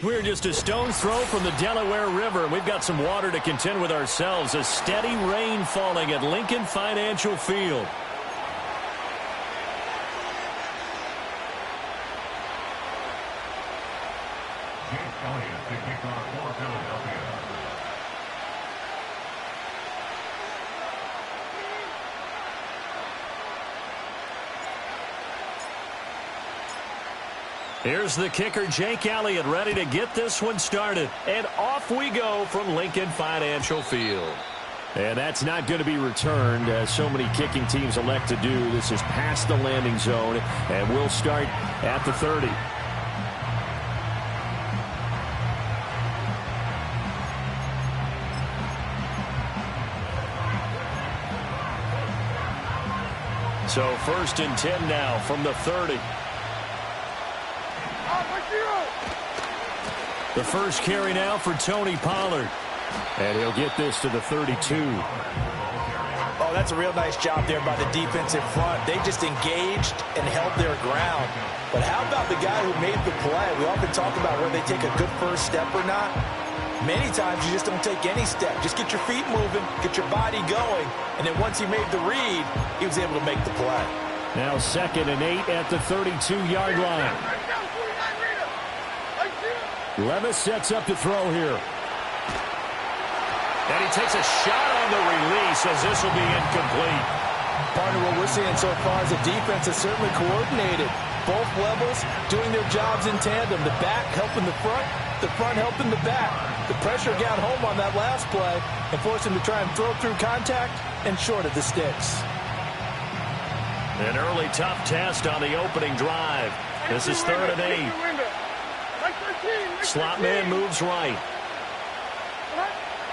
We're just a stone's throw from the Delaware River. We've got some water to contend with ourselves. A steady rain falling at Lincoln Financial Field. Here's the kicker, Jake Elliott, ready to get this one started. And off we go from Lincoln Financial Field. And that's not going to be returned, as so many kicking teams elect to do. This is past the landing zone, and we'll start at the 30. So 1st and 10 now from the 30. The first carry now for Tony Pollard. And he'll get this to the 32. Oh, that's a real nice job there by the defensive front. They just engaged and held their ground. But how about the guy who made the play? We often talk about whether they take a good first step or not. Many times you just don't take any step. Just get your feet moving, get your body going. And then once he made the read, he was able to make the play. Now 2nd and 8 at the 32-yard line. Levis sets up to throw here. And he takes a shot on the release as this will be incomplete. Partner, what we're seeing so far is the defense is certainly coordinated. Both levels doing their jobs in tandem. The back helping the front helping the back. The pressure got home on that last play and forced him to try and throw through contact and short of the sticks. An early tough test on the opening drive. This is 3rd and 8. Slot man moves right.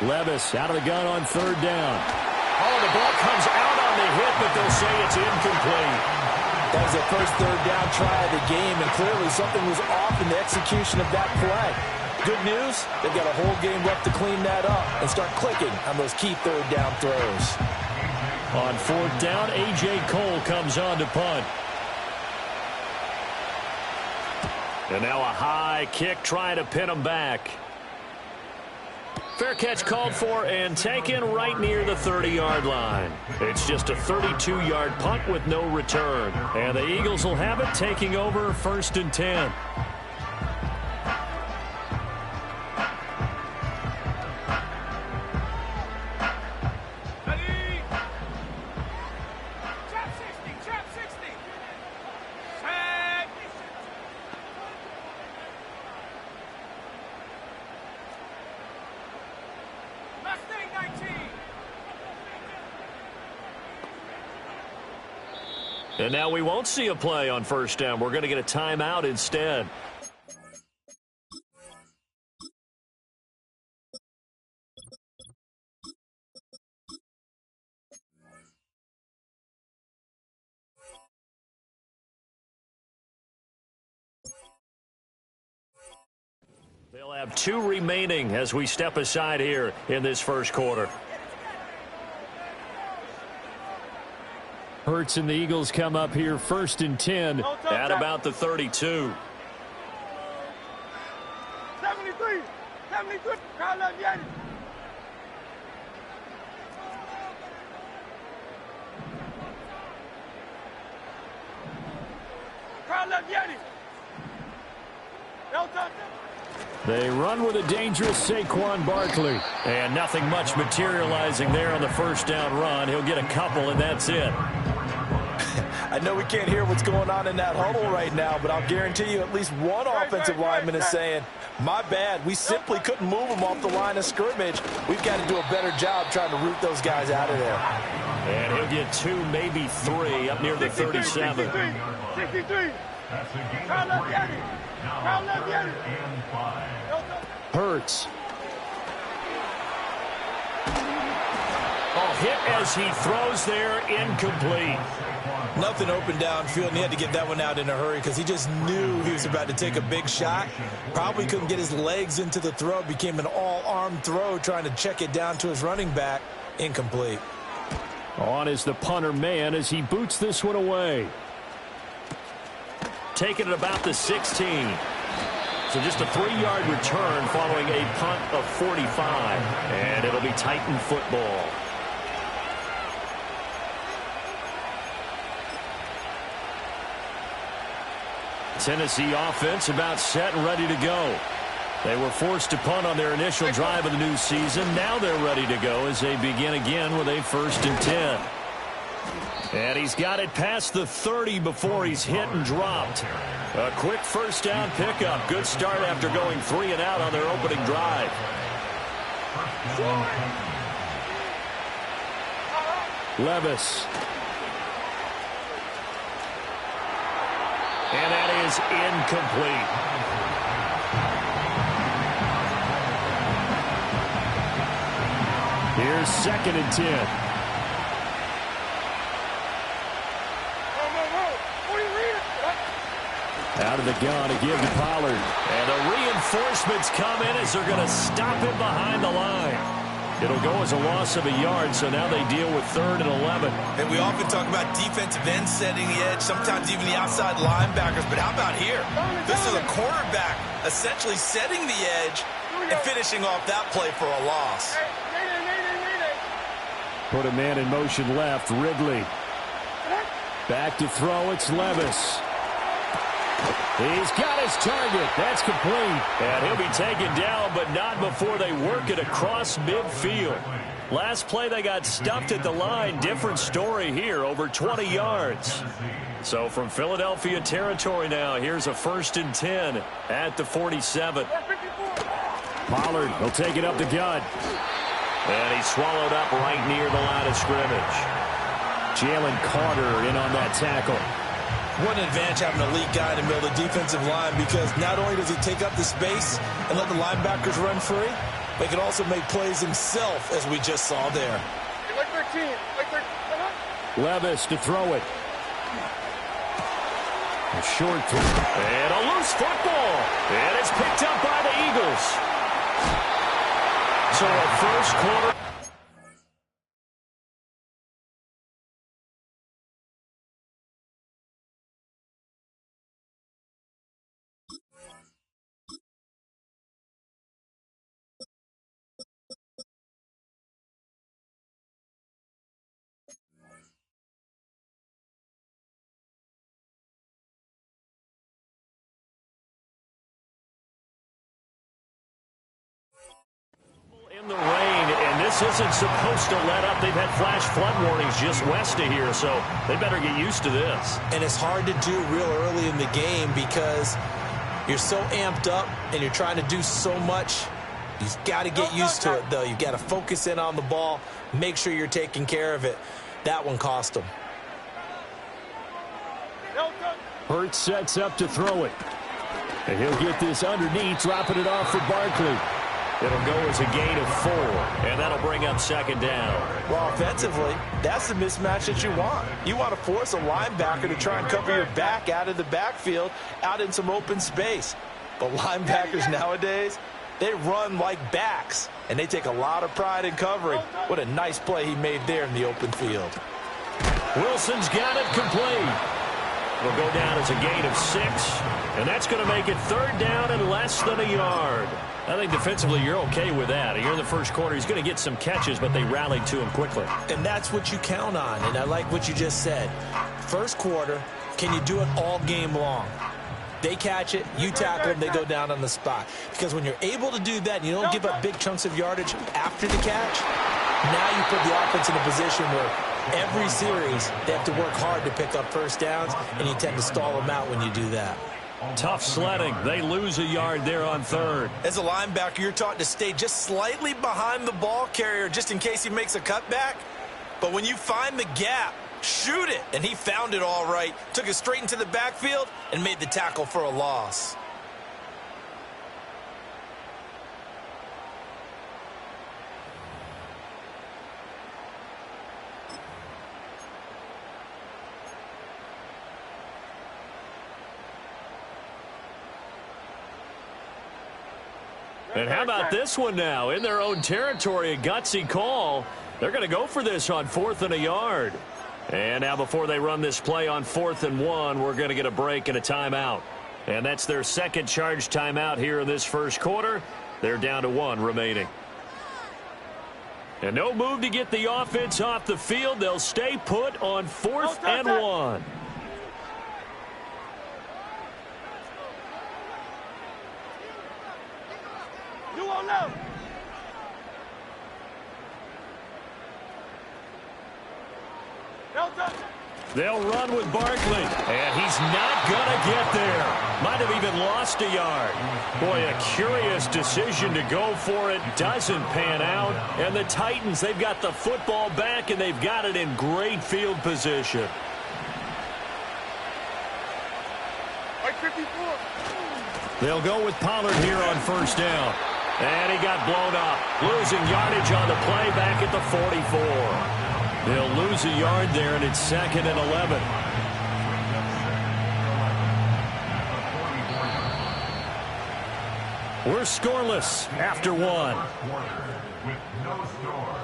Levis out of the gun on 3rd down. Oh, the ball comes out on the hit, but they'll say it's incomplete. That was their first 3rd down try of the game, and clearly something was off in the execution of that play. Good news, they've got a whole game left to clean that up and start clicking on those key 3rd down throws. On 4th down, A.J. Cole comes on to punt. And now a high kick trying to pin him back. Fair catch called for and taken right near the 30-yard line. It's just a 32-yard punt with no return. And the Eagles will have it, taking over 1st and 10. And now we won't see a play on 1st down. We're going to get a timeout instead. They'll have 2 remaining as we step aside here in this first quarter. Hurts and the Eagles come up here 1st and 10 at about the 32. 73, 73, crowd love Yeti. Crowd love Yeti. No touch. They run with a dangerous Saquon Barkley. And nothing much materializing there on the 1st down run. He'll get a couple, and that's it. I know we can't hear what's going on in that huddle right now, but I'll guarantee you at least one offensive lineman is saying, my bad, we simply couldn't move them off the line of scrimmage. We've got to do a better job trying to root those guys out of there. And he'll get 2, maybe 3 up near the 37. 63. Hurts. Oh, hit as he throws there, incomplete. Nothing open downfield, and he had to get that one out in a hurry because he just knew he was about to take a big shot. Probably couldn't get his legs into the throw. Became an all-arm throw trying to check it down to his running back. Incomplete. On is the punter man as he boots this one away. Taking it about the 16. So just a 3-yard return following a punt of 45. And it'll be Titan football. Tennessee offense about set and ready to go. They were forced to punt on their initial drive of the new season. Now they're ready to go as they begin again with a 1st and 10. And he's got it past the 30 before he's hit and dropped. A quick 1st down pickup. Good start after going 3 and out on their opening drive. Levis. And that is incomplete. Here's 2nd and 10. Out of the gun to give to Pollard. And the reinforcements come in as they're going to stop him behind the line. It'll go as a loss of a yard, so now they deal with 3rd and 11. And we often talk about defensive ends setting the edge, sometimes even the outside linebackers. But how about here? This is a quarterback essentially setting the edge and finishing off that play for a loss. Put a man in motion left, Ridley. Back to throw, it's Levis. He's got his target. That's complete. And he'll be taken down, but not before they work it across midfield. Last play, they got stuffed at the line. Different story here, over 20 yards. So from Philadelphia territory now, here's a 1st and 10 at the 47. Pollard will take it up the gut. And he's swallowed up right near the line of scrimmage. Jalen Carter in on that tackle. What an advantage having an elite guy in the middle of the defensive line, because not only does he take up the space and let the linebackers run free, but he can also make plays himself, as we just saw there. Levis to throw it. A short throw. And a loose football. And it's picked up by the Eagles. So a 1st quarter. In the rain, and this isn't supposed to let up. They've had flash flood warnings just west of here, so they better get used to this. And it's hard to do real early in the game because you're so amped up and you're trying to do so much. You've got to get used to it, though. You've got to focus in on the ball, make sure you're taking care of it. That one cost them. Hurts sets up to throw it. And he'll get this underneath, dropping it off for Barkley. It'll go as a gain of 4, and that'll bring up 2nd down. Well, offensively, that's the mismatch that you want. You want to force a linebacker to try and cover your back out of the backfield, out in some open space. But linebackers nowadays, they run like backs, and they take a lot of pride in covering. What a nice play he made there in the open field. Wilson's got it complete. It'll go down as a gain of 6, and that's going to make it 3rd down and less than a yard. I think defensively you're okay with that. You're in the 1st quarter. He's going to get some catches, but they rallied to him quickly. And that's what you count on, and I like what you just said. 1st quarter, can you do it all game long? They catch it, you tackle them, they go down on the spot. Because when you're able to do that and you don't give up big chunks of yardage after the catch, now you put the offense in a position where every series they have to work hard to pick up 1st downs, and you tend to stall them out when you do that. Tough sledding. They lose a yard there on 3rd. As a linebacker, you're taught to stay just slightly behind the ball carrier just in case he makes a cutback. But when you find the gap, shoot it. And he found it all right. Took it straight into the backfield and made the tackle for a loss. And how about this one now? In their own territory, a gutsy call. They're going to go for this on 4th and a yard. And now before they run this play on 4th and 1, we're going to get a break and a timeout. And that's their second charge timeout here in this first quarter. They're down to 1 remaining. And no move to get the offense off the field. They'll stay put on 4th and 1. You won't know. They'll run with Barkley, and he's not going to get there. Might have even lost a yard. Boy, a curious decision to go for it. Doesn't pan out. And the Titans, they've got the football back, and they've got it in great field position. Like 54. They'll go with Pollard here on first down. And he got blown up. Losing yardage on the play back at the 44. They'll lose a yard there, and it's 2nd and 11. We're scoreless after 1. With no score.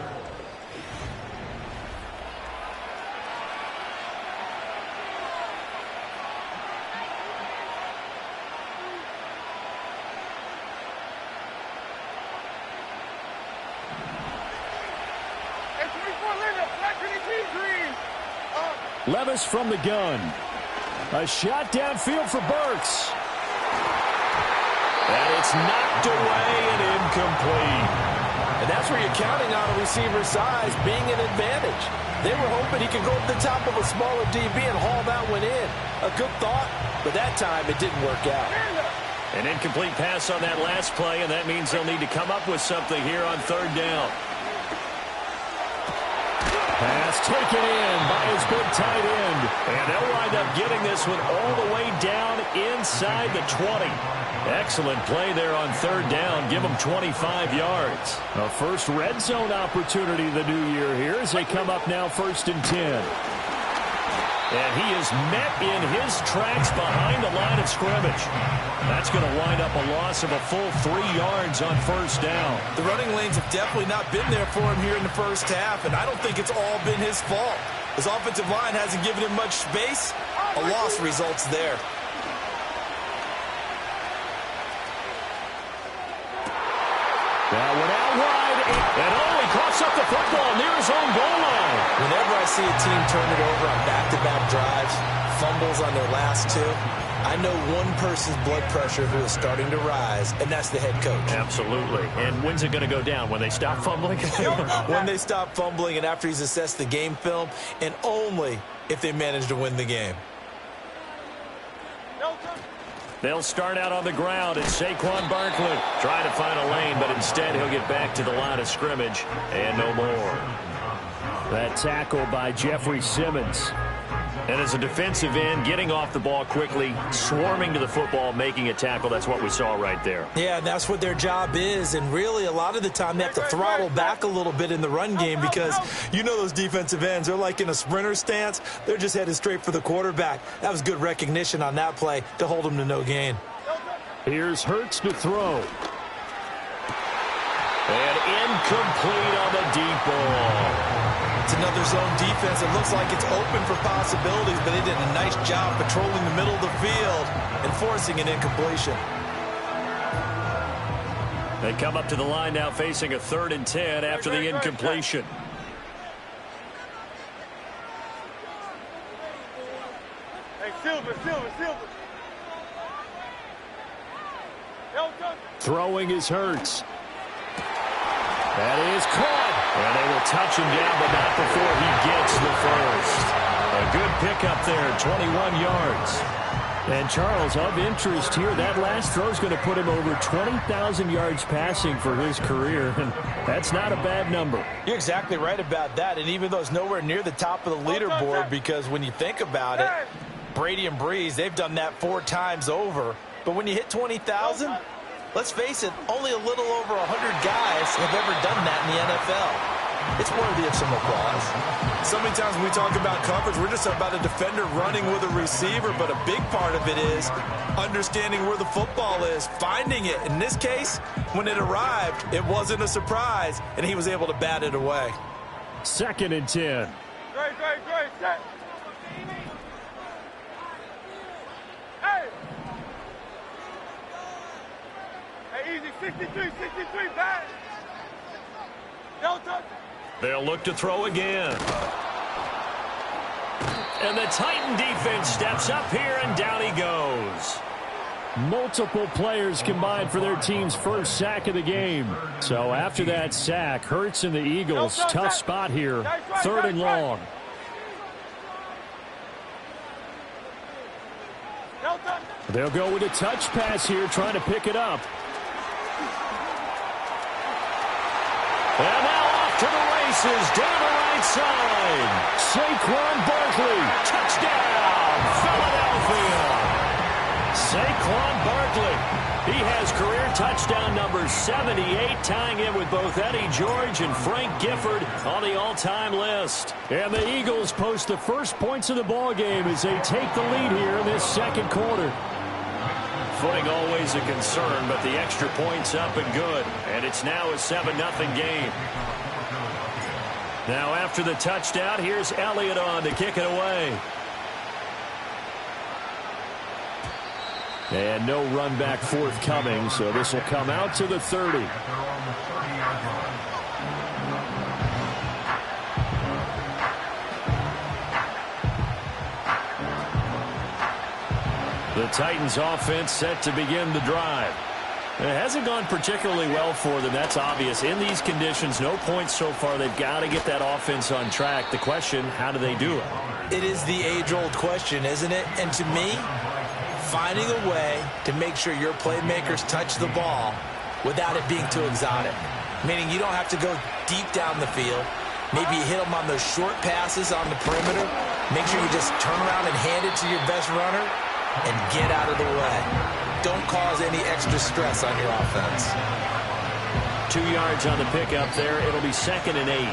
Levis from the gun. A shot downfield for Burks. And it's knocked away and incomplete. And that's where you're counting on a receiver's size being an advantage. They were hoping he could go up the top of a smaller DB and haul that one in. A good thought, but that time it didn't work out. An incomplete pass on that last play, and that means they'll need to come up with something here on 3rd down. Pass taken in by his big tight end. And they'll wind up getting this one all the way down inside the 20. Excellent play there on 3rd down. Give them 25 yards. A first red zone opportunity the new year here as they come up now 1st and 10. And he is met in his tracks behind the line of scrimmage. That's going to wind up a loss of a full 3 yards on 1st down. The running lanes have definitely not been there for him here in the first half, and I don't think it's all been his fault. His offensive line hasn't given him much space. A loss results there. That one out wide, and he coughs up the football near his own goal line. Whenever I see a team turn it over on back-to-back drives, fumbles on their last 2, I know one person's blood pressure who is starting to rise, and that's the head coach. Absolutely. And when's it going to go down? When they stop fumbling? When they stop fumbling and after he's assessed the game film, and only if they manage to win the game. They'll start out on the ground, and Saquon Barkley trying to find a lane, but instead he'll get back to the line of scrimmage, and no more. That tackle by Jeffrey Simmons. And as a defensive end, getting off the ball quickly, swarming to the football, making a tackle, that's what we saw right there. Yeah, and that's what their job is, and really a lot of the time they have to throttle back a little bit in the run game because you know those defensive ends, they're like in a sprinter stance. They're just headed straight for the quarterback. That was good recognition on that play to hold them to no gain. Here's Hurts to throw. And incomplete on the deep ball. It's another zone defense. It looks like it's open for possibilities, but they did a nice job patrolling the middle of the field and forcing an incompletion. They come up to the line now facing a 3rd and 10 after the incompletion. Hey, Silver. Throwing is Hurts. That is caught. And they will touch him down, but not before he gets the first. A good pickup there, 21 yards. And Charles, of interest here, that last throw is going to put him over 20,000 yards passing for his career, and that's not a bad number. You're exactly right about that, and even though it's nowhere near the top of the leaderboard, because when you think about it, Brady and Breeze, they've done that 4 times over. But when you hit 20,000, let's face it, only a little over 100 guys have ever done that in the NFL. It's worthy of some applause. So many times when we talk about coverage, we're just about a defender running with a receiver, but a big part of it is understanding where the football is, finding it. In this case, when it arrived, it wasn't a surprise, and he was able to bat it away. 2nd and 10. Great, set. Hey! Easy, 63, 63, back. Don't touch. They'll look to throw again. And the Titan defense steps up here, and down he goes. Multiple players combined for their team's first sack of the game. So after that sack, Hurts and the Eagles, tough spot here, 3rd and long. They'll go with a touch pass here, trying to pick it up. And now off to the races, down the right side. Saquon Barkley, touchdown, Philadelphia. Saquon Barkley, he has career touchdown number 78, tying in with both Eddie George and Frank Gifford on the all-time list. And the Eagles post the first points of the ballgame as they take the lead here in this second quarter. Footing always a concern, but the extra point's up and good. And it's now a 7-0 game. Now after the touchdown, here's Elliott on to kick it away. And no run back forthcoming, so this will come out to the 30. The Titans offense set to begin the drive. It hasn't gone particularly well for them. That's obvious. In these conditions, no points so far. They've got to get that offense on track. The question, how do they do it? It is the age-old question, isn't it? And to me, finding a way to make sure your playmakers touch the ball without it being too exotic. Meaning you don't have to go deep down the field. Maybe you hit them on those short passes on the perimeter. Make sure you just turn around and hand it to your best runner and get out of the way. Don't cause any extra stress on your offense. 2 yards on the pickup there. It'll be 2nd and 8.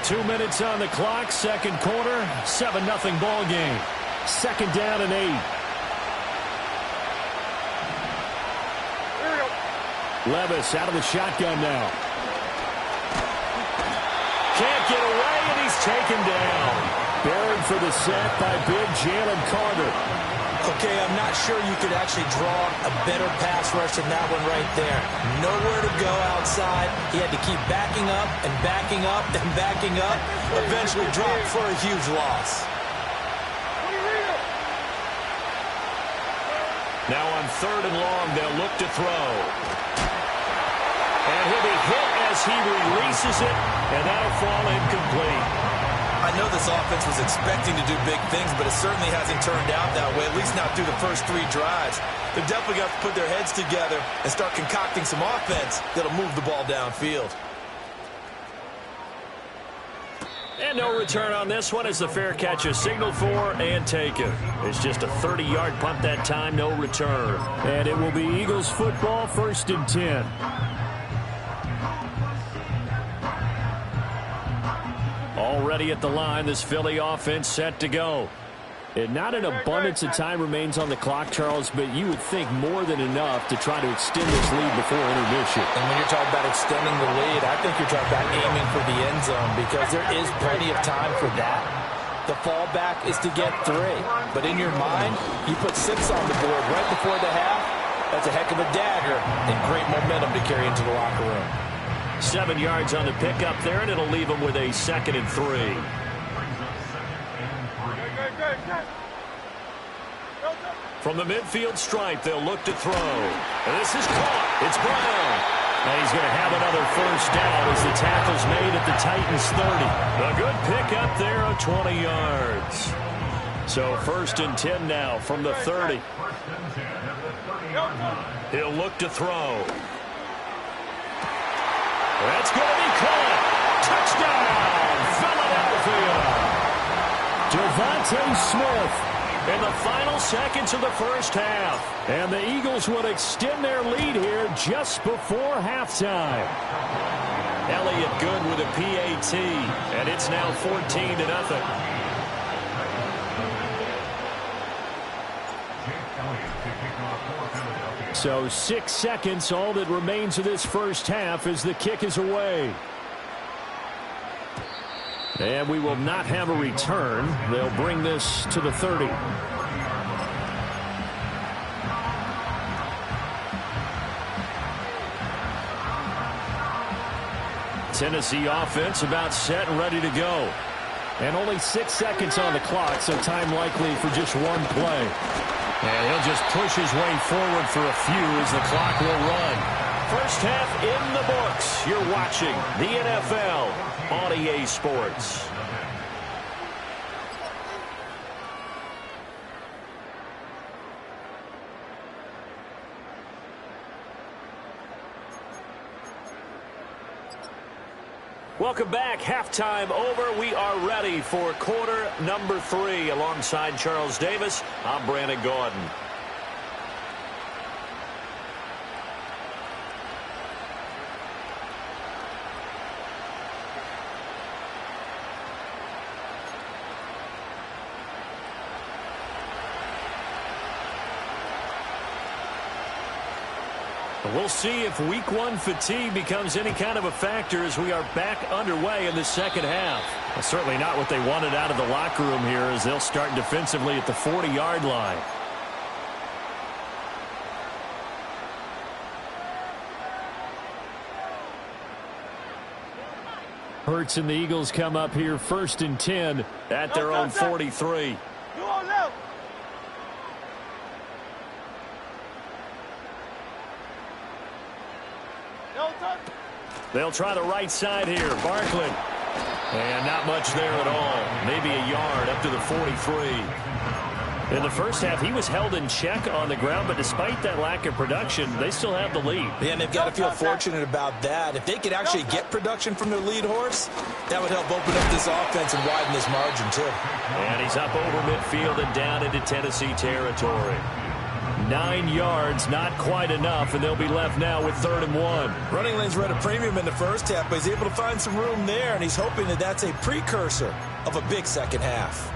2 minutes on the clock, second quarter, 7-0 ball game. 2nd down and 8. Levis out of the shotgun now. Can't get away, and he's taken down. Buried for the sack by big Jalen Carter. Okay, I'm not sure you could actually draw a better pass rush than that one right there. Nowhere to go outside. He had to keep backing up and backing up and backing up. Eventually dropped for a huge loss. Now on 3rd and long, they'll look to throw. And he'll be hit as he releases it, and that'll fall incomplete. I know this offense was expecting to do big things, but it certainly hasn't turned out that way, at least not through the first 3 drives. They're definitely going to have to put their heads together and start concocting some offense that'll move the ball downfield. And no return on this one as the fair catch is signaled for and taken. It's just a 30-yard punt that time, no return. And it will be Eagles football, 1st and 10. Already at the line, this Philly offense set to go. And not an abundance of time remains on the clock, Charles, but you would think more than enough to try to extend this lead before intermission. And when you're talking about extending the lead, I think you're talking about aiming for the end zone because there is plenty of time for that. The fallback is to get 3. But in your mind, you put 6 on the board right before the half. That's a heck of a dagger and great momentum to carry into the locker room. 7 yards on the pickup there, and it'll leave them with a 2nd and 3. From the midfield stripe, they'll look to throw. And this is caught. It's Brown. And he's going to have another first down as the tackle's made at the Titans' 30. A good pickup there of 20 yards. So 1st and 10 now from the 30. He'll look to throw. That's going to be caught. Touchdown, Philadelphia. Devontae Smith in the final seconds of the first half. And the Eagles will extend their lead here just before halftime. Elliott good with a PAT, and it's now 14-0. So 6 seconds, all that remains of this first half as the kick is away. And we will not have a return. They'll bring this to the 30. Tennessee offense about set and ready to go. And only 6 seconds on the clock, so time likely for just one play. And he'll just push his way forward for a few as the clock will run. First half in the books. You're watching the NFL on EA Sports. Welcome back. Halftime over. We are ready for quarter number 3. Alongside Charles Davis, I'm Brandon Gordon. We'll see if week 1 fatigue becomes any kind of a factor as we are back underway in the second half. Well, certainly not what they wanted out of the locker room here as they'll start defensively at the 40-yard line. Hurts and the Eagles come up here 1st and 10 at their own 43. They'll try the right side here. Barkley. And not much there at all. Maybe a yard up to the 43. In the first half, he was held in check on the ground, but despite that lack of production, they still have the lead. Yeah, and they've got to feel fortunate about that. If they could actually get production from their lead horse, that would help open up this offense and widen this margin, too. And he's up over midfield and down into Tennessee territory. 9 yards, not quite enough, and they'll be left now with 3rd and 1. Running lanes were at a premium in the first half, but he's able to find some room there, and he's hoping that that's a precursor of a big second half.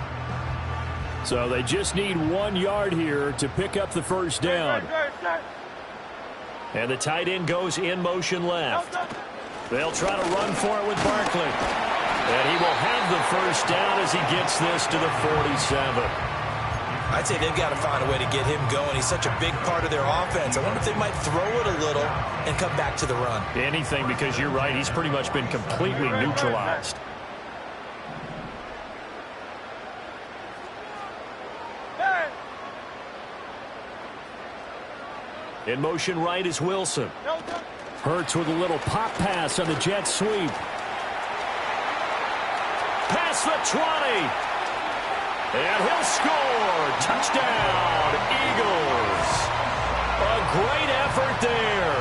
So they just need 1 yard here to pick up the first down. And the tight end goes in motion left. They'll try to run for it with Barkley. And he will have the first down as he gets this to the 47. I'd say they've got to find a way to get him going. He's such a big part of their offense. I wonder if they might throw it a little and come back to the run. Anything, because you're right. He's pretty much been completely neutralized. In motion right is Wilson. Hurts with a little pop pass on the jet sweep. Past the 20. And he'll score. Touchdown, Eagles. A great effort there.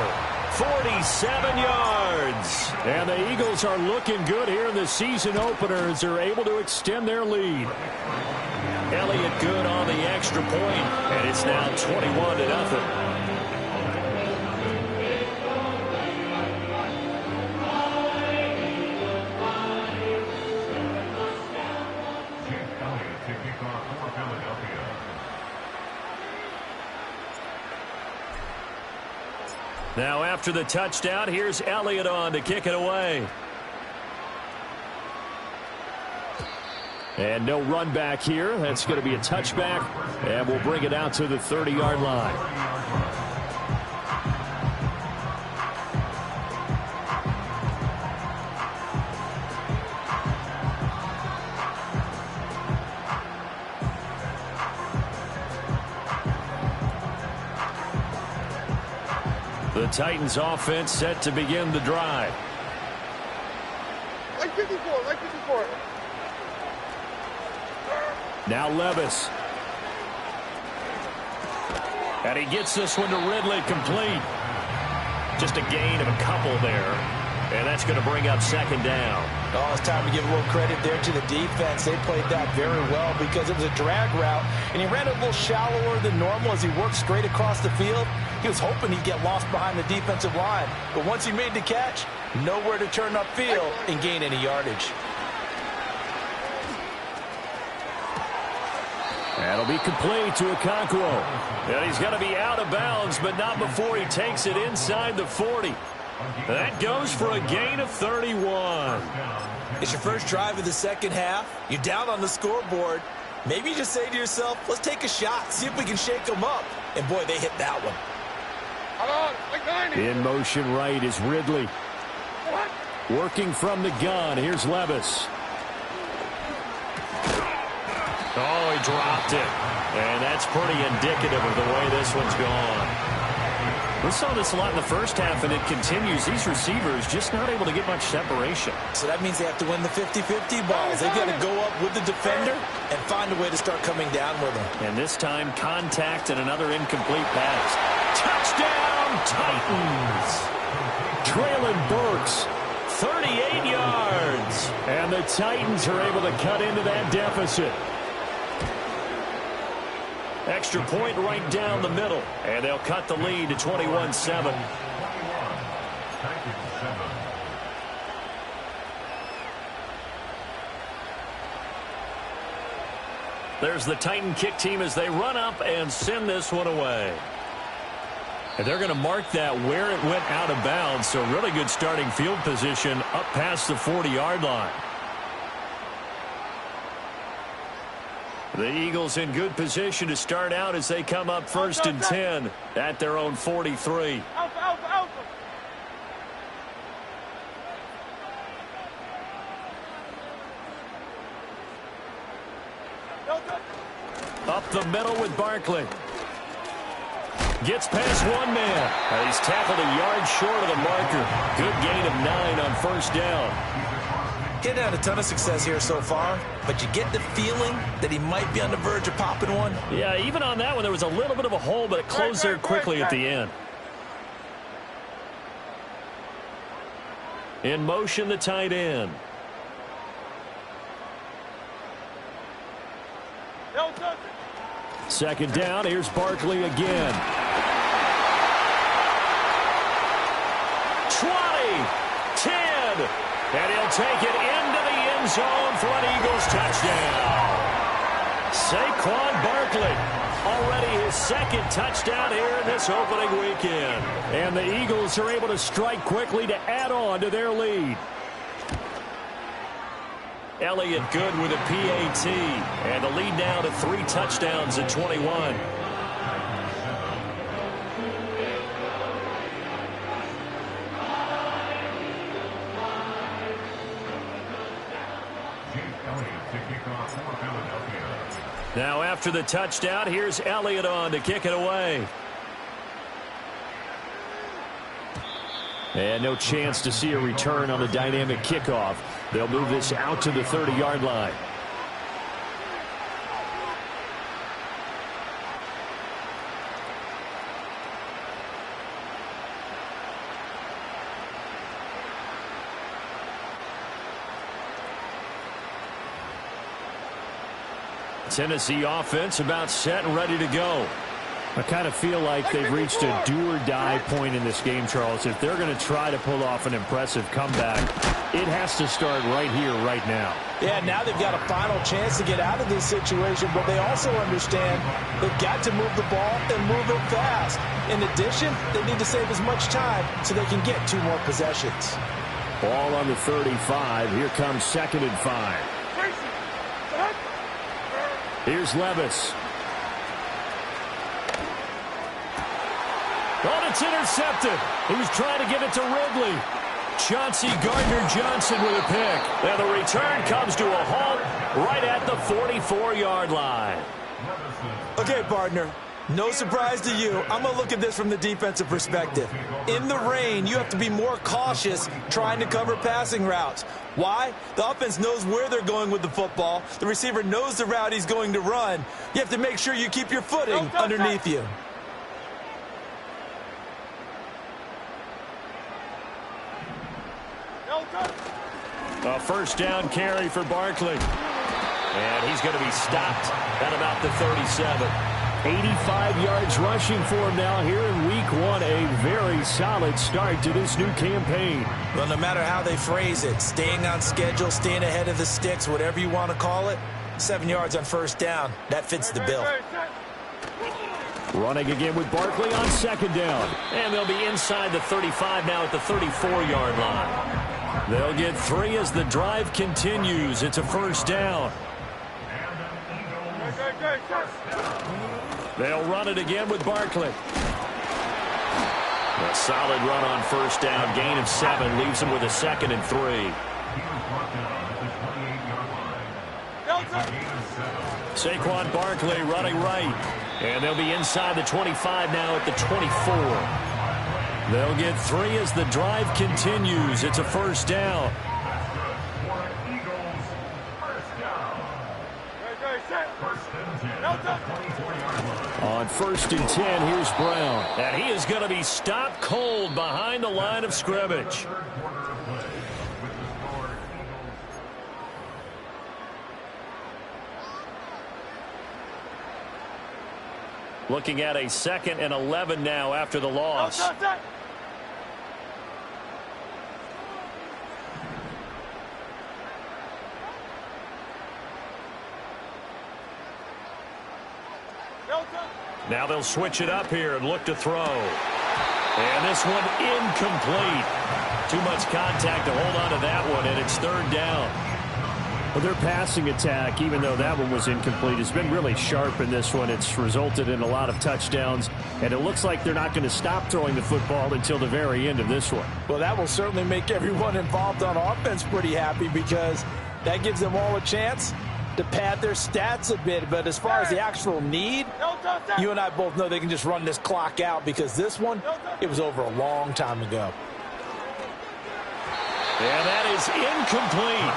47 yards. And the Eagles are looking good here in the season opener as they're able to extend their lead. Elliott good on the extra point, and it's now 21-0. Now after the touchdown, here's Elliott on to kick it away. And no run back here. That's going to be a touchback, and we'll bring it out to the 30-yard line. The Titans offense set to begin the drive. Like 54, like 54. Now Levis. And he gets this one to Ridley complete. Just a gain of a couple there. And that's going to bring up second down. Oh, it's time to give a little credit there to the defense. They played that very well because it was a drag route, and he ran a little shallower than normal as he worked straight across the field. He was hoping he'd get lost behind the defensive line. But once he made the catch, nowhere to turn upfield and gain any yardage. That'll be complete to Okonkwo. And he's going to be out of bounds, but not before he takes it inside the 40. That goes for a gain of 31. It's your first drive of the second half. You're down on the scoreboard. Maybe you just say to yourself, let's take a shot, see if we can shake them up. And, boy, they hit that one. In motion right is Ridley. Working from the gun, here's Levis. Oh, he dropped it. And that's pretty indicative of the way this one's gone. We saw this a lot in the first half, and it continues. These receivers just not able to get much separation. So that means they have to win the 50-50 balls. They've got to go up with the defender and find a way to start coming down with them. And this time, contact and another incomplete pass. Touchdown, Titans! Traylon Burks. 38 yards. And the Titans are able to cut into that deficit. Extra point right down the middle. And they'll cut the lead to 21-7. There's the Titan kick team as they run up and send this one away. And they're going to mark that where it went out of bounds. So really good starting field position up past the 40-yard line. The Eagles in good position to start out as they come up 1st and 10 at their own 43. Alpha, alpha, alpha. Up the middle with Barkley. Gets past one man. He's tackled a yard short of the marker. Good gain of 9 on 1st down. Getting had a ton of success here so far, but you get the feeling that he might be on the verge of popping one. Yeah, even on that one, there was a little bit of a hole, but it closed there quickly at the end. In motion, the tight end. Second down, here's Barkley again. 20, 10, and he'll take it into the end zone for an Eagles touchdown. Saquon Barkley, already his 2nd touchdown here in this opening weekend. And the Eagles are able to strike quickly to add on to their lead. Elliott good with a PAT, and the lead now to 3 touchdowns at 21. Now after the touchdown, here's Elliott on to kick it away. And no chance to see a return on the dynamic kickoff. They'll move this out to the 30-yard line. Tennessee offense about set and ready to go. I kind of feel like they've reached a do-or-die point in this game, Charles. If they're going to try to pull off an impressive comeback, it has to start right here, right now. Yeah, now they've got a final chance to get out of this situation, but they also understand they've got to move the ball and move it fast. In addition, they need to save as much time so they can get 2 more possessions. Ball on the 35. Here comes 2nd and 5. Here's Levis. Oh, it's intercepted. He was trying to give it to Ridley. Chauncey Gardner-Johnson with a pick. And the return comes to a halt right at the 44-yard line. Okay, partner. No surprise to you. I'm going to look at this from the defensive perspective. In the rain, you have to be more cautious trying to cover passing routes. Why? The offense knows where they're going with the football. The receiver knows the route he's going to run. You have to make sure you keep your footing underneath you. A 1st down carry for Barkley. And he's going to be stopped at about the 37. 85 yards rushing for him now here in week 1. A very solid start to this new campaign. Well, no matter how they phrase it, staying on schedule, staying ahead of the sticks, whatever you want to call it, 7 yards on 1st down, that fits the bill. Running again with Barkley on 2nd down. And they'll be inside the 35 now at the 34-yard line. They'll get 3 as the drive continues. It's a 1st down. They'll run it again with Barkley. A solid run on first down. Gain of 7 leaves him with a 2nd and 3. Saquon Barkley running right. And they'll be inside the 25 now at the 24. They'll get 3 as the drive continues. It's a first down. On 1st and 10, here's Brown. And he is going to be stopped cold behind the line of scrimmage. Looking at a 2nd and 11 now after the loss. Now they'll switch it up here and look to throw. And this one incomplete. Too much contact to hold on to that one, and it's 3rd down. Well, their passing attack, even though that one was incomplete, has been really sharp in this one. It's resulted in a lot of touchdowns, and it looks like they're not going to stop throwing the football until the very end of this one. Well, that will certainly make everyone involved on offense pretty happy because that gives them all a chance to pad their stats a bit. But as far as the actual need, you and I both know they can just run this clock out because this one, it was over a long time ago. And that is incomplete.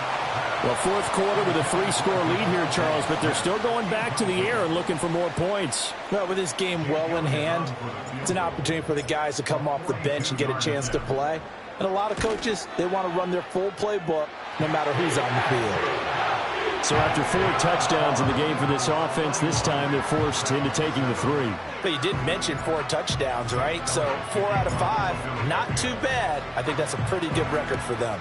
Well, 4th quarter with a 3-score lead here, Charles, but they're still going back to the air and looking for more points. Well, with this game well in hand, it's an opportunity for the guys to come off the bench and get a chance to play. And a lot of coaches, they want to run their full playbook no matter who's on the field. So after 4 touchdowns in the game for this offense, this time they're forced into taking the 3. But you did mention 4 touchdowns, right? So 4 out of 5, not too bad. I think that's a pretty good record for them.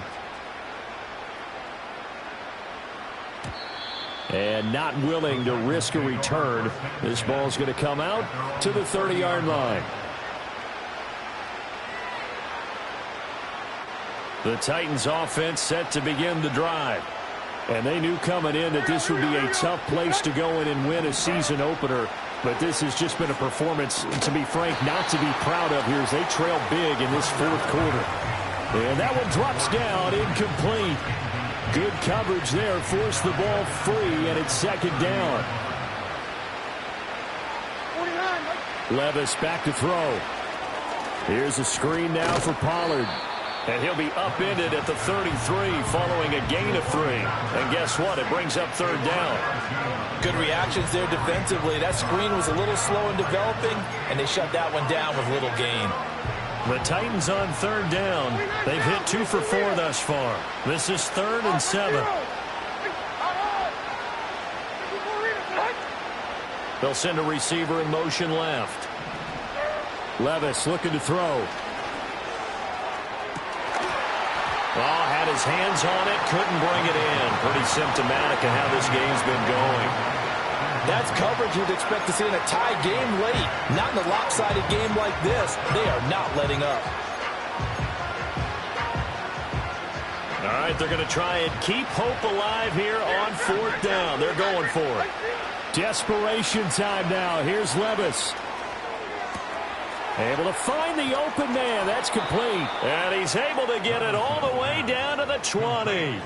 And not willing to risk a return. This ball's going to come out to the 30-yard line. The Titans offense set to begin the drive. And they knew coming in that this would be a tough place to go in and win a season opener. But this has just been a performance, to be frank, not to be proud of here as they trail big in this 4th quarter. And that one drops down, incomplete. Good coverage there, forced the ball free, and it's 2nd down. Levis back to throw. Here's a screen now for Pollard. And he'll be upended at the 33 following a gain of 3. And guess what? It brings up 3rd down. Good reactions there defensively. That screen was a little slow in developing, and they shut that one down with little gain. The Titans on 3rd down. They've hit 2 for 4 thus far. This is 3rd and 7. They'll send a receiver in motion left. Levis looking to throw. Oh, had his hands on it, couldn't bring it in. Pretty symptomatic of how this game's been going. That's coverage you'd expect to see in a tie game late. Not in a lopsided game like this. They are not letting up. All right, they're going to try and keep hope alive here on 4th down. They're going for it. Desperation time now. Here's Levis. Able to find the open man. That's complete. And he's able to get it all the way down to the 20.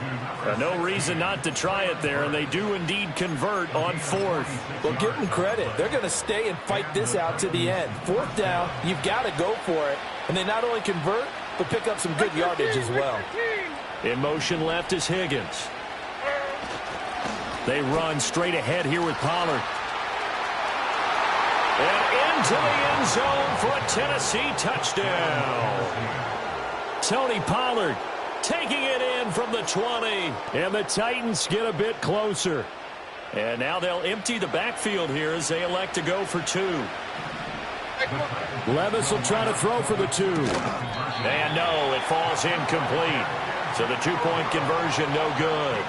No reason not to try it there, and they do indeed convert on 4th. Well, give them credit. They're going to stay and fight this out to the end. 4th down, you've got to go for it. And they not only convert, but pick up some good yardage as well. In motion left is Higgins. They run straight ahead here with Pollard. And into the end zone for a Tennessee touchdown. Tony Pollard taking it in from the 20. And the Titans get a bit closer. And now they'll empty the backfield here as they elect to go for 2. Levis will try to throw for the 2. And no, it falls incomplete. So the 2-point conversion no good.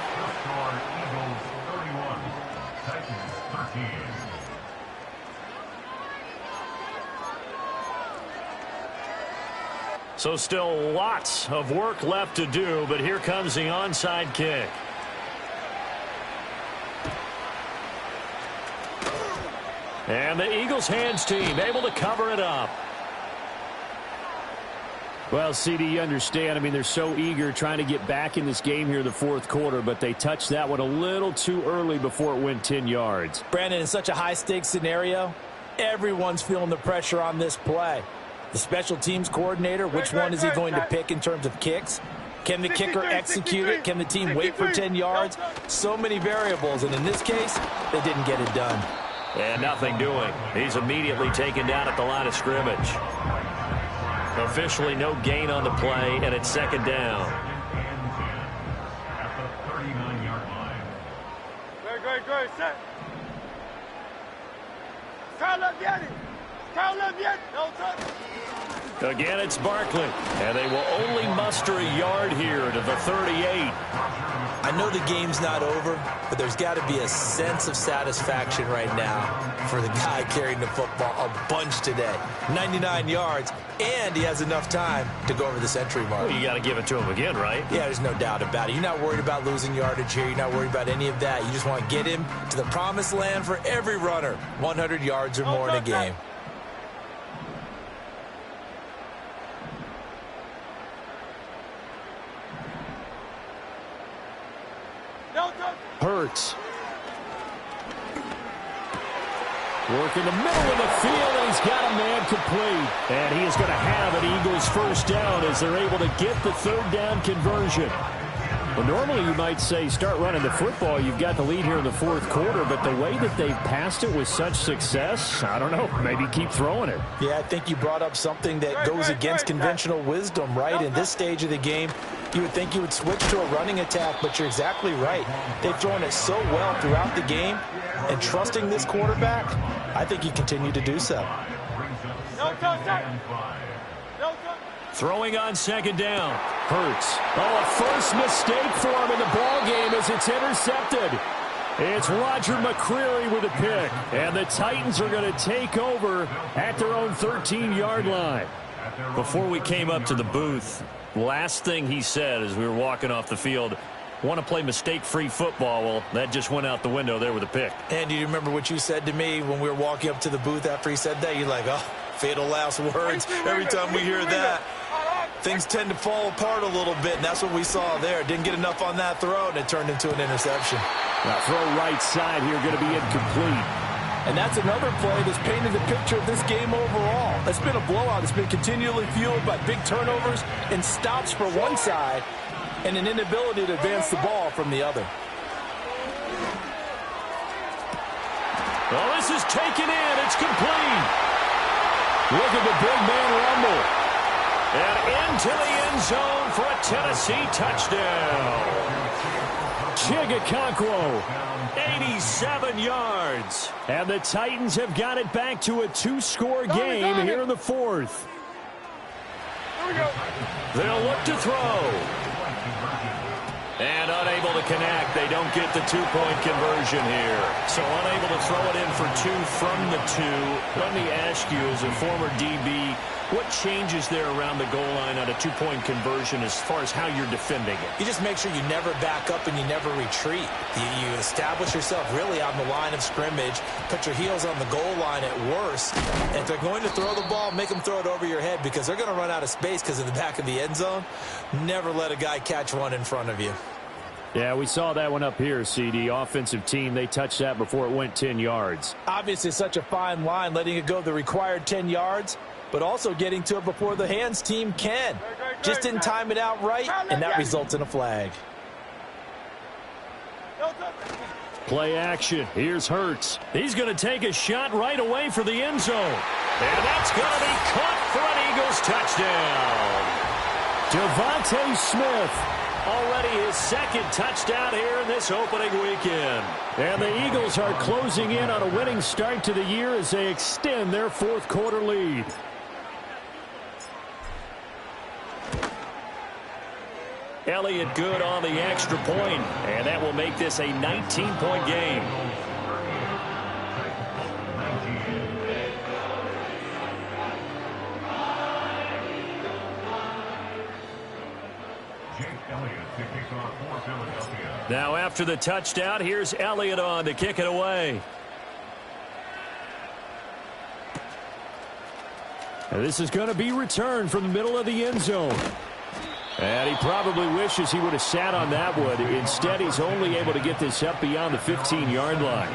So still lots of work left to do, but here comes the onside kick. And the Eagles hands team able to cover it up. Well, CD, you understand. I mean, they're so eager trying to get back in this game here in the fourth quarter, but they touched that one a little too early before it went 10 yards. Brandon, in such a high-stakes scenario, everyone's feeling the pressure on this play. The special teams coordinator, which one is he going to pick in terms of kicks? Can the kicker execute it? Can the team wait for 10 yards? So many variables, and in this case, they didn't get it done. And nothing doing. He's immediately taken down at the line of scrimmage. Officially no gain on the play, and it's second down. At the 39-yard line. Good, set. No touch. Again, it's Barkley, and they will only muster a yard here to the 38. I know the game's not over, but there's got to be a sense of satisfaction right now for the guy carrying the football a bunch today. 99 yards, and he has enough time to go over the century mark. Well, you got to give it to him again, right? Yeah, there's no doubt about it. You're not worried about losing yardage here. You're not worried about any of that. You just want to get him to the promised land for every runner. 100 yards or more in a game. Hurts. Work in the middle of the field, and he's got a man complete. And he is going to have an Eagles first down as they're able to get the third down conversion. Well, normally you might say start running the football. You've got the lead here in the fourth quarter, but the way that they've passed it with such success, I don't know, maybe keep throwing it. Yeah, I think you brought up something that goes against conventional wisdom, right? In this stage of the game, you would think you would switch to a running attack, but you're exactly right. They've thrown it so well throughout the game, and trusting this quarterback, I think you continue to do so. Throwing on second down. Hurts. Oh, a first mistake for him in the ball game as it's intercepted. It's Roger McCreary with a pick. And the Titans are going to take over at their own 13-yard line. Before we came up to the booth, last thing he said as we were walking off the field, want to play mistake-free football. Well, that just went out the window there with a pick. And do you remember what you said to me when we were walking up to the booth after he said that? You're like, oh, fatal last words. Every time we hear that, things tend to fall apart a little bit, and that's what we saw there. Didn't get enough on that throw, and it turned into an interception. Now, throw right side here, going to be incomplete. And that's another play that's painted the picture of this game overall. It's been a blowout. It's been continually fueled by big turnovers and stops for one side and an inability to advance the ball from the other. Well, this is taken in. It's complete. Look at the big man rumble. And into the end zone for a Tennessee touchdown. Chigakonkwo. 87 yards. And the Titans have got it back to a two-score game here in the fourth. They'll look to throw. And unable to connect. They don't get the two-point conversion here. So unable to throw it in for two from the two. Let me ask you, as a former DB, what changes there around the goal line on a two-point conversion as far as how you're defending it? You just make sure you never back up and you never retreat. You establish yourself really on the line of scrimmage, put your heels on the goal line at worst. And if they're going to throw the ball, make them throw it over your head because they're going to run out of space because of the back of the end zone. Never let a guy catch one in front of you. Yeah, we saw that one up here, CD. Offensive team, they touched that before it went 10 yards. Obviously, such a fine line, letting it go the required 10 yards, but also getting to it before the hands team can. Just didn't time it out right, and that results in a flag. Play action. Here's Hurts. He's going to take a shot right away for the end zone. And that's going to be caught for an Eagles touchdown. Devontae Smith. Already his second touchdown here in this opening weekend. And the Eagles are closing in on a winning start to the year as they extend their fourth quarter lead. Elliott good on the extra point, and that will make this a 19-point game. Now after the touchdown, here's Elliott on to kick it away. And this is going to be returned from the middle of the end zone. And he probably wishes he would have sat on that one. Instead, he's only able to get this up beyond the 15-yard line.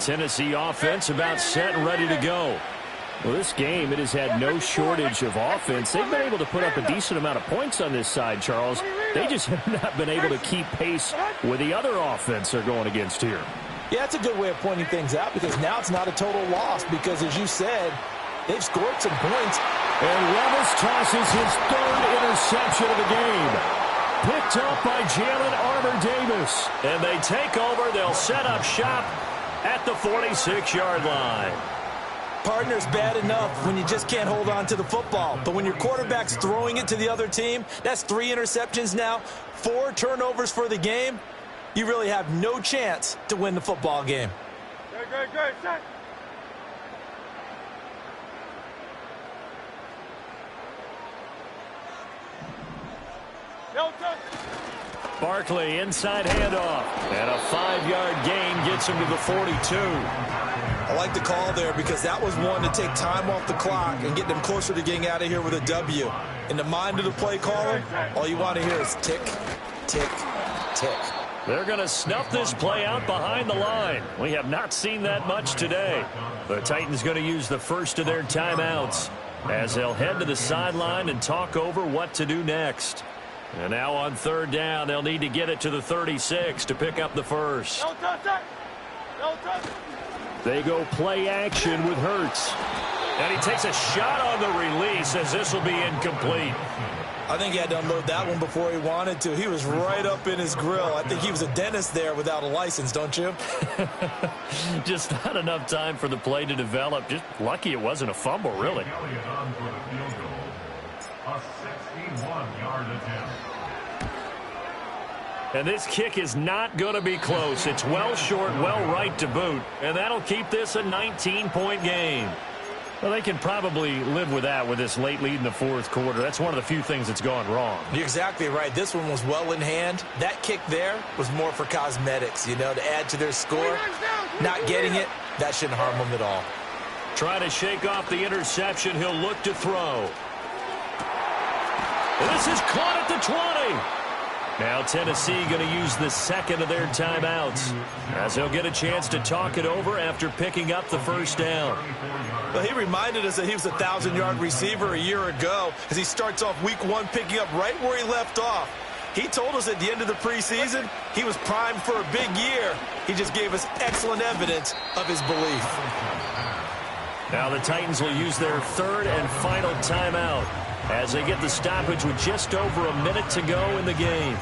Tennessee offense about set and ready to go. Well, this game, it has had no shortage of offense. They've been able to put up a decent amount of points on this side, Charles. They just have not been able to keep pace with the other offense they're going against here. Yeah, that's a good way of pointing things out because now it's not a total loss because, as you said, they've scored some points. And Levis tosses his third interception of the game. Picked up by Jalen Armour-Davis. And they take over. They'll set up shop at the 46-yard line. Partner's bad enough when you just can't hold on to the football. But when your quarterback's throwing it to the other team, that's 3 interceptions now, 4 turnovers for the game. You really have no chance to win the football game. Good. Set. No touch. Barkley inside handoff. And a 5-yard gain gets him to the 42. I like the call there because that was one to take time off the clock and get them closer to getting out of here with a W. In the mind of the play caller, all you want to hear is tick, tick, tick. They're going to snuff this play out behind the line. We have not seen that much today. The Titans going to use the first of their timeouts as they'll head to the sideline and talk over what to do next. And now on 3rd down, they'll need to get it to the 36 to pick up the first. No touch. No touch. They go play action with Hurts. And he takes a shot on the release as this will be incomplete. I think he had to unload that one before he wanted to. He was right up in his grill. I think he was a dentist there without a license, don't you? Just not enough time for the play to develop. Just lucky it wasn't a fumble, really. A 61-yard attempt. And this kick is not going to be close. It's well short, well right to boot. And that'll keep this a 19-point game. Well, they can probably live with that with this late lead in the 4th quarter. That's one of the few things that's gone wrong. You're exactly right. This one was well in hand. That kick there was more for cosmetics, you know, to add to their score. Not getting it, that shouldn't harm them at all. Try to shake off the interception. He'll look to throw. This is caught at the 20. Now Tennessee going to use the second of their timeouts as they'll get a chance to talk it over after picking up the first down. Well, he reminded us that he was a 1,000-yard receiver a year ago as he starts off week 1 picking up right where he left off. He told us at the end of the preseason he was primed for a big year. He just gave us excellent evidence of his belief. Now the Titans will use their 3rd and final timeout as they get the stoppage with just over a minute to go in the game.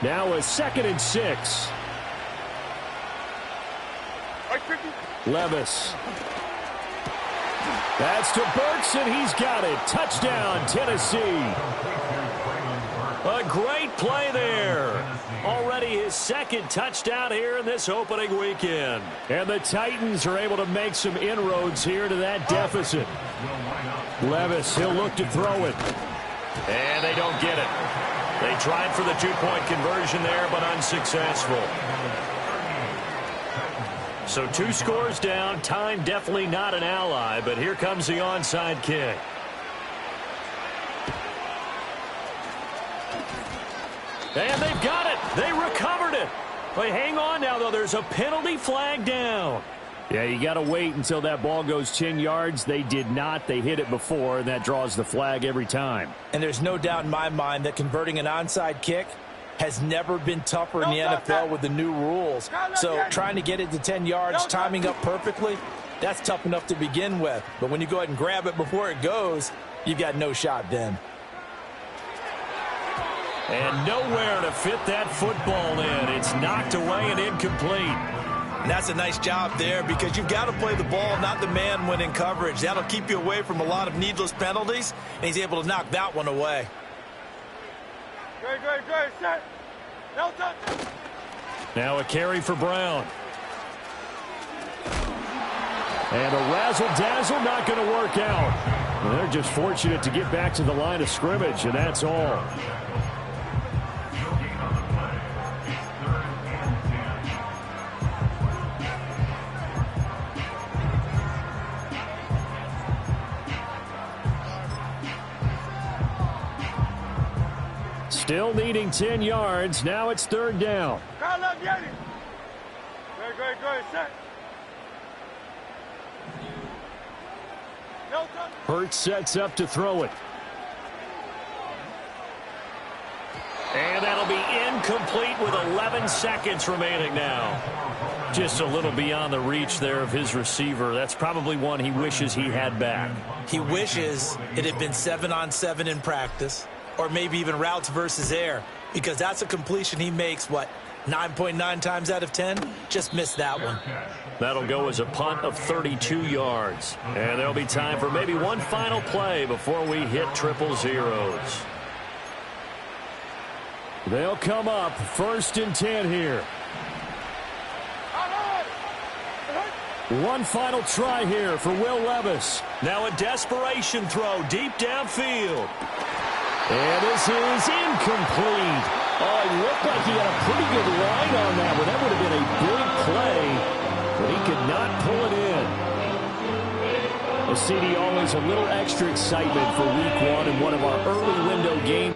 Now a 2nd and 6. Levis. That's to Burks, and he's got it. Touchdown, Tennessee. A great play there. Already his 2nd touchdown here in this opening weekend. And the Titans are able to make some inroads here to that deficit. Levis, he'll look to throw it. And they don't get it. They tried for the 2-point conversion there, but unsuccessful. So 2 scores down. Time definitely not an ally, but here comes the onside kick. And they've got it. They recovered it. But hang on now, though. There's a penalty flag down. Yeah, you got to wait until that ball goes 10 yards. They did not. They hit it before, and that draws the flag every time. And there's no doubt in my mind that converting an onside kick has never been tougher in the NFL with the new rules. So trying to get it to 10 yards, timing up perfectly, that's tough enough to begin with. But when you go ahead and grab it before it goes, you've got no shot then. And nowhere to fit that football in. It's knocked away and incomplete. And that's a nice job there because you've got to play the ball, not the man when in coverage. That'll keep you away from a lot of needless penalties, and he's able to knock that one away. Great. Set. No touch. Now a carry for Brown. And a razzle-dazzle not going to work out. And they're just fortunate to get back to the line of scrimmage, and that's all. Still needing 10 yards. Now it's third down. Call up Yeti. Great. Set. No touch. Hurts sets up to throw it. And that'll be incomplete with 11 seconds remaining now. Just a little beyond the reach there of his receiver. That's probably one he wishes he had back. He wishes it had been 7-on-7 in practice, or maybe even routes versus air, because that's a completion he makes, 9.9 times out of 10? Just missed that one. That'll go as a punt of 32 yards. And there'll be time for maybe one final play before we hit triple zeros. They'll come up 1st and 10 here. One final try here for Will Levis. Now a desperation throw deep downfield. And this is incomplete. Oh, it looked like he had a pretty good line on that one. That would have been a big play, but he could not pull it in. A CD, always a little extra excitement for week 1 in one of our early window games.